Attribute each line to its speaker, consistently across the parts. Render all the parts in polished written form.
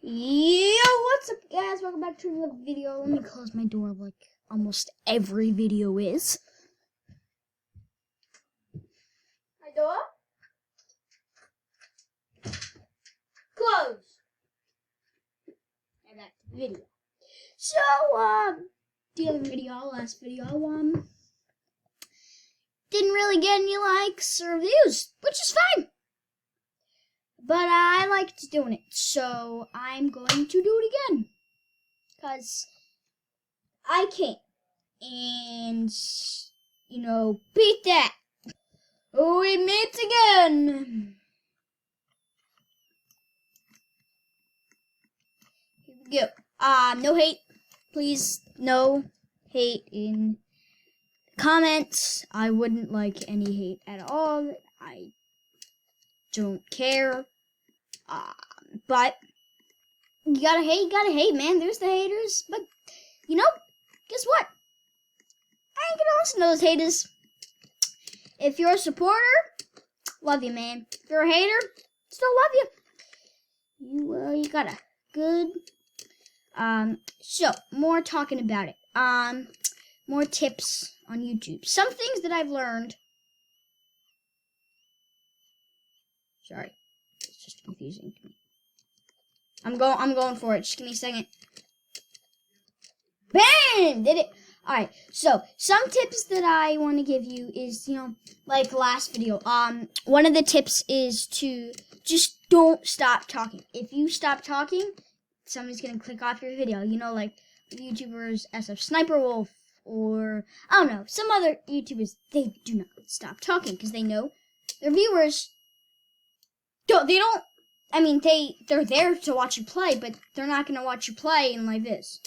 Speaker 1: Yo, what's up guys? Welcome back to another video. Let me close my door like almost every video is. My door? Close. And back to the video. So, the other video, last video, didn't really get any likes or views, which is fine. But I liked doing it, so I'm going to do it again. Because I can. And, beat that. We meet again. Here we go. No hate. Please, no hate in comments. I wouldn't like any hate at all. I don't care. But you gotta hate, man. There's the haters. But, guess what? I ain't gonna listen to those haters. If you're a supporter, love you, man. If you're a hater, still love you. You got a good... So, more talking about it. More tips on YouTube. Some things that I've learned... Sorry. It's just confusing to me. I'm going for it. Just give me a second. Bam! Did it. Alright, so some tips that I want to give you is, like last video. One of the tips is to just don't stop talking. If you stop talking, somebody's gonna click off your video. Like YouTubers SF Sniper Wolf or I don't know, some other YouTubers, they do not stop talking because they know their viewers they're there to watch you play, but they're not going to watch you play in like this.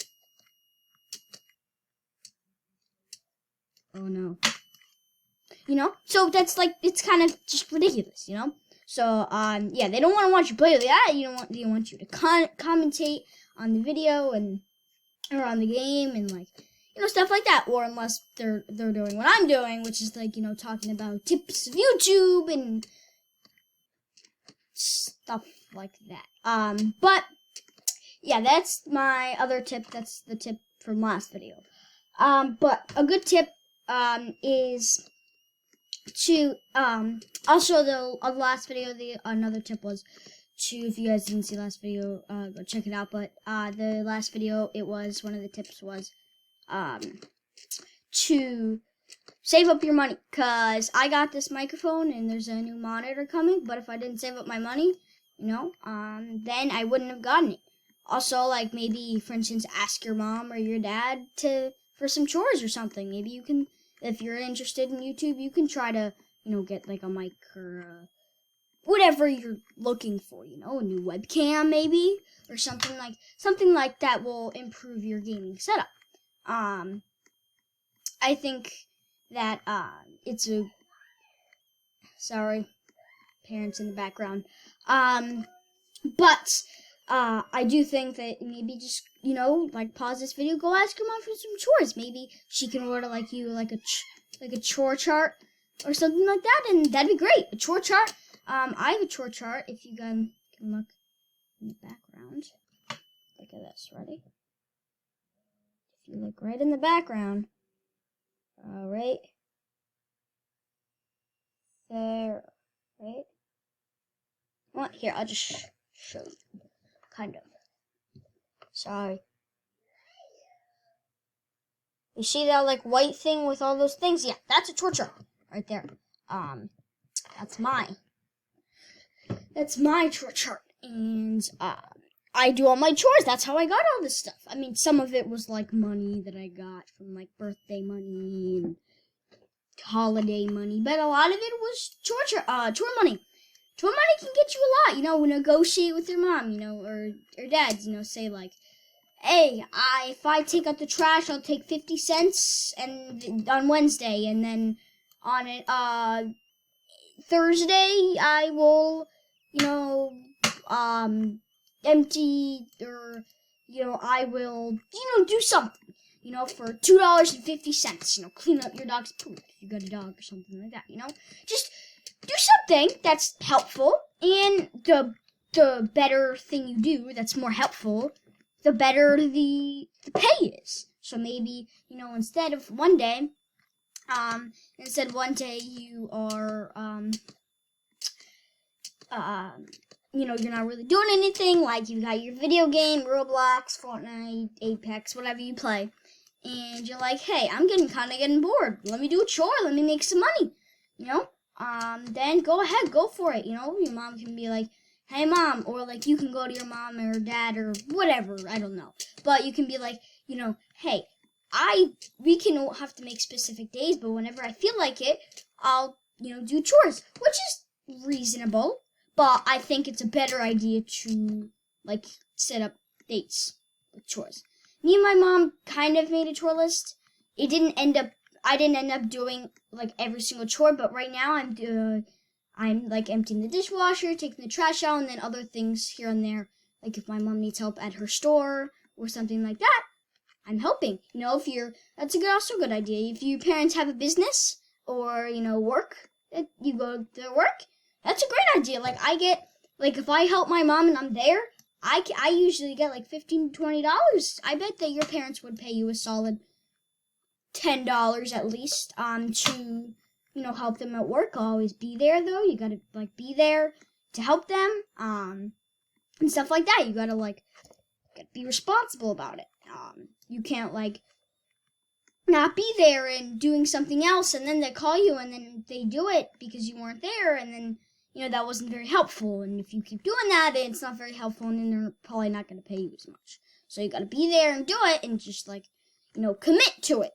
Speaker 1: Oh no. So that's like, it's kind of just ridiculous, So, yeah, they don't want to watch you play like that. They want you to commentate on the video or on the game and like, stuff like that. Or unless they're doing what I'm doing, which is like, talking about tips of YouTube and stuff like that. But yeah, that's my other tip. That's the tip from last video. But a good tip is to also the last video. Another tip was to, if you guys didn't see last video, go check it out. But the last video, one of the tips was to save up your money, because I got this microphone and there's a new monitor coming, but if I didn't save up my money, then I wouldn't have gotten it. Also, like, maybe, for instance, ask your mom or your dad for some chores or something. Maybe you can, if you're interested in YouTube, you can try to, get, like, a mic or whatever you're looking for, a new webcam, maybe, or something like that will improve your gaming setup. I think that it's a sorry, parents in the background. But I do think that maybe just like pause this video, go ask your mom for some chores. Maybe she can order like a chore chart or something like that, and that'd be great. A chore chart. I have a chore chart. If you can look in the background, look at this. Ready? If you look right in the background. Right there, right? Well, here, I'll just show you, kind of. Sorry. You see that, like, white thing with all those things? Yeah, that's a chore chart right there. That's my chore chart, and, I do all my chores. That's how I got all this stuff. I mean, some of it was like money that I got from like birthday money and holiday money, but a lot of it was chore money. Chore money can get you a lot. Negotiate with your mom, or dads. Say like, hey, if I take out the trash, I'll take 50 cents and on Wednesday, and then on Thursday I will, empty, or I will do something for $2.50, clean up your dog's poop if you got a dog or something like that. Just do something that's helpful. And the the better thing you do that's more helpful, the better the pay is. So maybe, instead one day you are, you're not really doing anything, like you got your video game, Roblox, Fortnite, Apex, whatever you play, and you're like, hey, I'm getting bored. Let me do a chore. Let me make some money, then go ahead, go for it. Your mom can be like, hey, mom, or like you can go to your mom or dad or whatever, I don't know. But you can be like, hey, we can have to make specific days, but whenever I feel like it, I'll, do chores, which is reasonable. But I think it's a better idea to, like, set up dates with chores. Me and my mom kind of made a chore list. I didn't end up doing, like, every single chore, but right now I'm like emptying the dishwasher, taking the trash out, and then other things here and there. Like if my mom needs help at her store or something like that, I'm helping. That's also a good idea. If your parents have a business or, work, you go to work, that's a great idea. Like if I help my mom and I'm there, I usually get like $15 to $20. I bet that your parents would pay you a solid $10 at least to help them at work. I'll always be there though. You gotta be there to help them and stuff like that. You gotta be responsible about it. You can't not be there and doing something else and then they call you and then they do it because you weren't there and then that wasn't very helpful. And if you keep doing that, then it's not very helpful and then they're probably not gonna pay you as much. So you gotta be there and do it and just commit to it.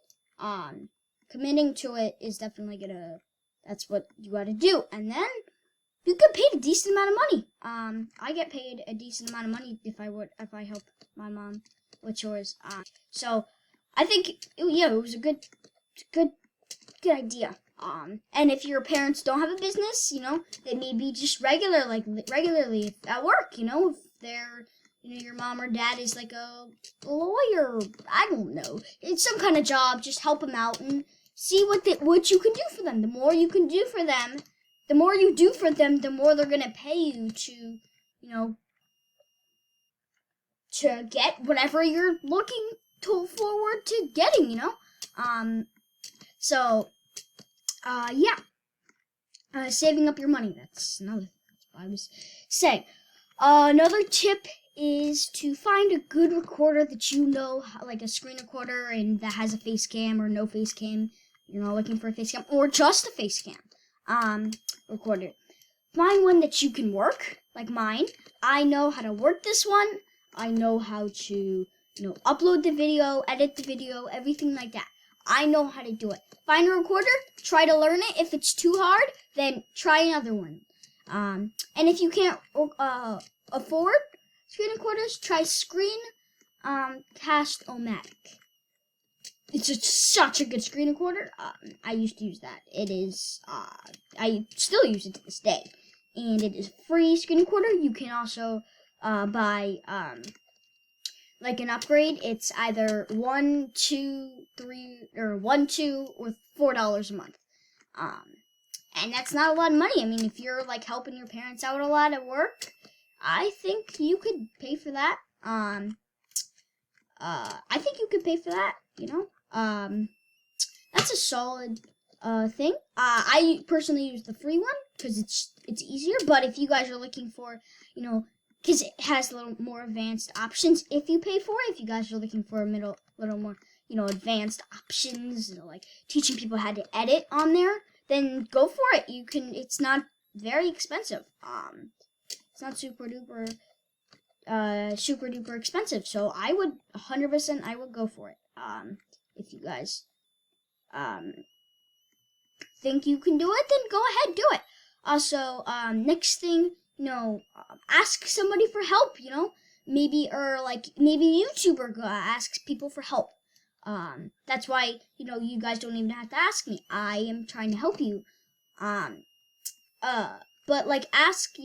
Speaker 1: Committing to it is definitely that's what you gotta do. And then you get paid a decent amount of money. I get paid a decent amount of money if I help my mom with chores. So I think it was a good idea. And if your parents don't have a business, they may be just regularly at work, if they're your mom or dad is like a lawyer, I don't know. It's some kind of job, just help them out and see what you can do for them. The more you can do for them, the more you do for them, the more they're going to pay you to, to get whatever you're looking forward to getting, saving up your money, that's another thing. That's what I was saying. Another tip is to find a good recorder that like a screen recorder and that has a face cam or no face cam. You're not looking for a face cam or just a face cam recorder. Find one that you can work, like mine. I know how to work this one. I know how to, upload the video, edit the video, everything like that. I know how to do it. Find a recorder, try to learn it. If it's too hard, then try another one. And if you can't afford screen recorders, try Screencast-O-Matic. It's such a good screen recorder. I used to use that. It is, I still use it to this day. And it is a free screen recorder. You can also buy an upgrade. It's either $1, $2, $3, or $1, $2, or $4 a month. And that's not a lot of money. I mean, if you're helping your parents out a lot at work, I think you could pay for that. I think you could pay for that, that's a solid thing. I personally use the free one because it's easier, but if you guys are looking for, because it has a little more advanced options if you pay for it, if you guys are looking for a little more, advanced options, teaching people how to edit on there, then go for it. It's not very expensive. It's not super duper expensive. So I would 100%, I would go for it. If you guys think you can do it, then go ahead, do it. Also, next thing, ask somebody for help, maybe YouTuber asks people for help. That's why, you guys don't even have to ask me. I am trying to help you. But ask,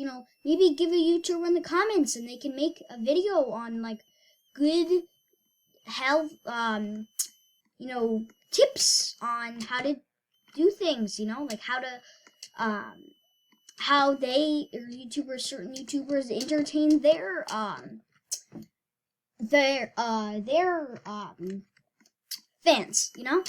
Speaker 1: maybe give a YouTuber in the comments and they can make a video on good health, tips on how to do things, how they or certain YouTubers entertain their fans, you know.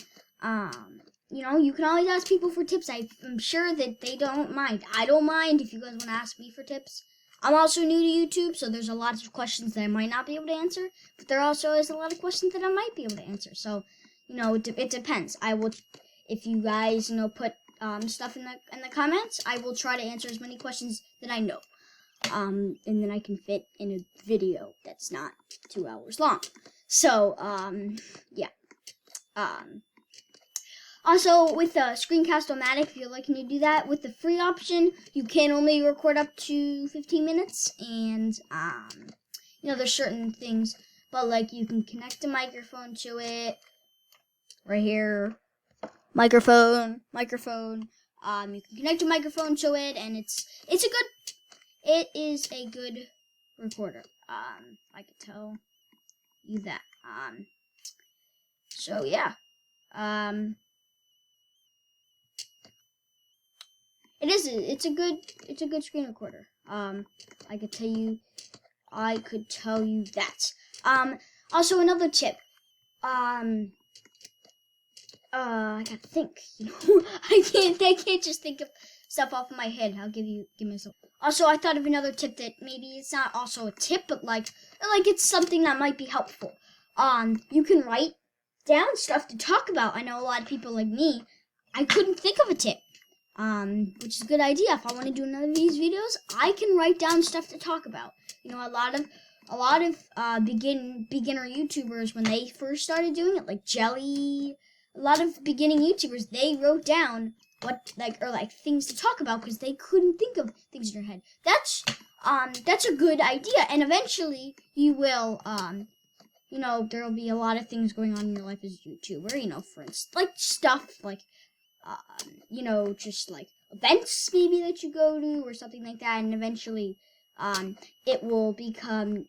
Speaker 1: You can always ask people for tips. I'm sure that they don't mind. I don't mind if you guys want to ask me for tips. I'm also new to YouTube, so there's a lot of questions that I might not be able to answer, but there also is a lot of questions that I might be able to answer. So, it depends. I will, if you guys, put stuff in the comments, I will try to answer as many questions that I know. And then I can fit in a video that's not 2 hours long. So, yeah. Also, with Screencast-O-Matic, if you're looking to do that, with the free option, you can only record up to 15 minutes, and, there's certain things, but, like, you can connect a microphone to it, right here, microphone, you can connect a microphone to it, and it is a good recorder, I could tell you that, so, yeah, it's a good screen recorder. I could tell you that. Also another tip. I gotta think, I can't just think of stuff off of my head. Give me some. Also, I thought of another tip that maybe it's not also a tip, but like it's something that might be helpful. You can write down stuff to talk about. I know a lot of people like me, I couldn't think of a tip. Which is a good idea. If I want to do another of these videos, I can write down stuff to talk about. A lot of beginner YouTubers, when they first started doing it, like Jelly, a lot of beginning YouTubers, they wrote down things to talk about because they couldn't think of things in their head. That's a good idea, and eventually you will, there will be a lot of things going on in your life as a YouTuber. For instance, like stuff like. Just like events maybe that you go to or something like that, and eventually, it will become,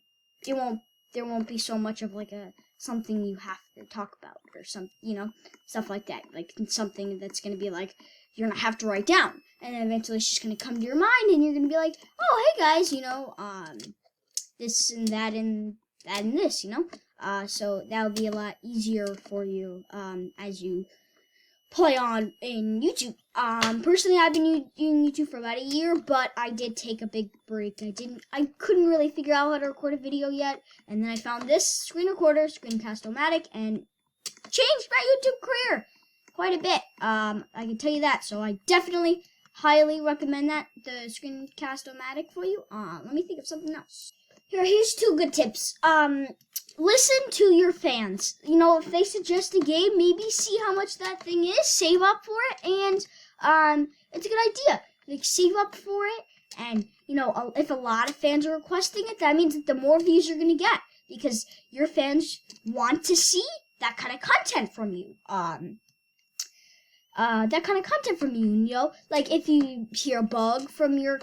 Speaker 1: there won't be so much of like something you have to talk about or stuff like that, like something that's going to be like, you're going to have to write down, and then eventually it's just going to come to your mind, and you're going to be like, oh, hey guys, this and that and this, so that'll be a lot easier for you, as you play on in YouTube. Personally, I've been doing YouTube for about a year, but I did take a big break. I couldn't really figure out how to record a video yet, and then I found this screen recorder, Screencast-O-Matic, and changed my YouTube career quite a bit. I can tell you that, so I definitely highly recommend that, the Screencast-O-Matic for you. Let me think of something else. Here's 2 good tips. Listen to your fans. If they suggest a game, maybe see how much that thing is, save up for it, and it's a good idea. Like, save up for it, and if a lot of fans are requesting it, that means that the more views you're gonna get, because your fans want to see that kind of content from you. Like if you hear a bug from your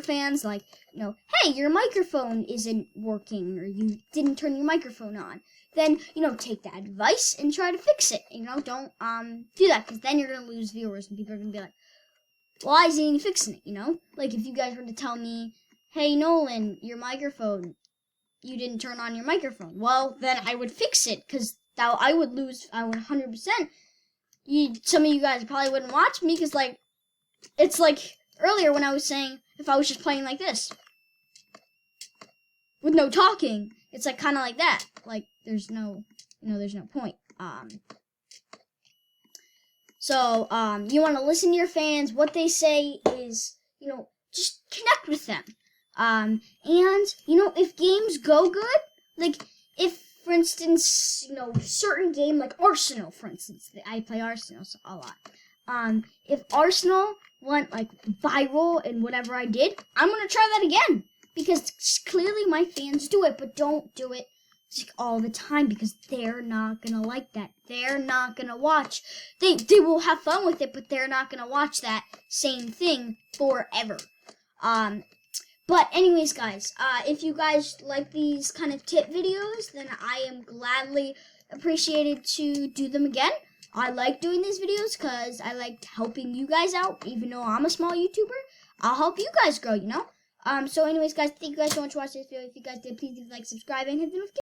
Speaker 1: fans, like, hey, your microphone isn't working, or you didn't turn your microphone on, then, take that advice and try to fix it. Don't, do that, because then you're gonna lose viewers, and people are gonna be like, why isn't he fixing it, Like, if you guys were to tell me, hey, Nolan, your microphone, you didn't turn on your microphone, well, then I would fix it, because I would 100%. Some of you guys probably wouldn't watch me, because, like, it's like earlier when I was saying, if I was just playing like this, with no talking, it's like kind of like that. Like, there's no point. So, you want to listen to your fans. What they say is, just connect with them. And, if games go good, like, if, for instance, certain game, like Arsenal, for instance, I play Arsenal a lot. If Arsenal went, like, viral in whatever I did, I'm going to try that again. Because clearly my fans do it, but don't do it all the time, because they're not going to like that. They're not going to watch. They will have fun with it, but they're not going to watch that same thing forever. But anyways, guys, if you guys like these kind of tip videos, then I am gladly appreciated to do them again. I like doing these videos because I like helping you guys out, even though I'm a small YouTuber. I'll help you guys grow, you know? So anyways, guys, thank you guys so much for watching this video. If you guys did, please leave a like, subscribe, and hit the notification.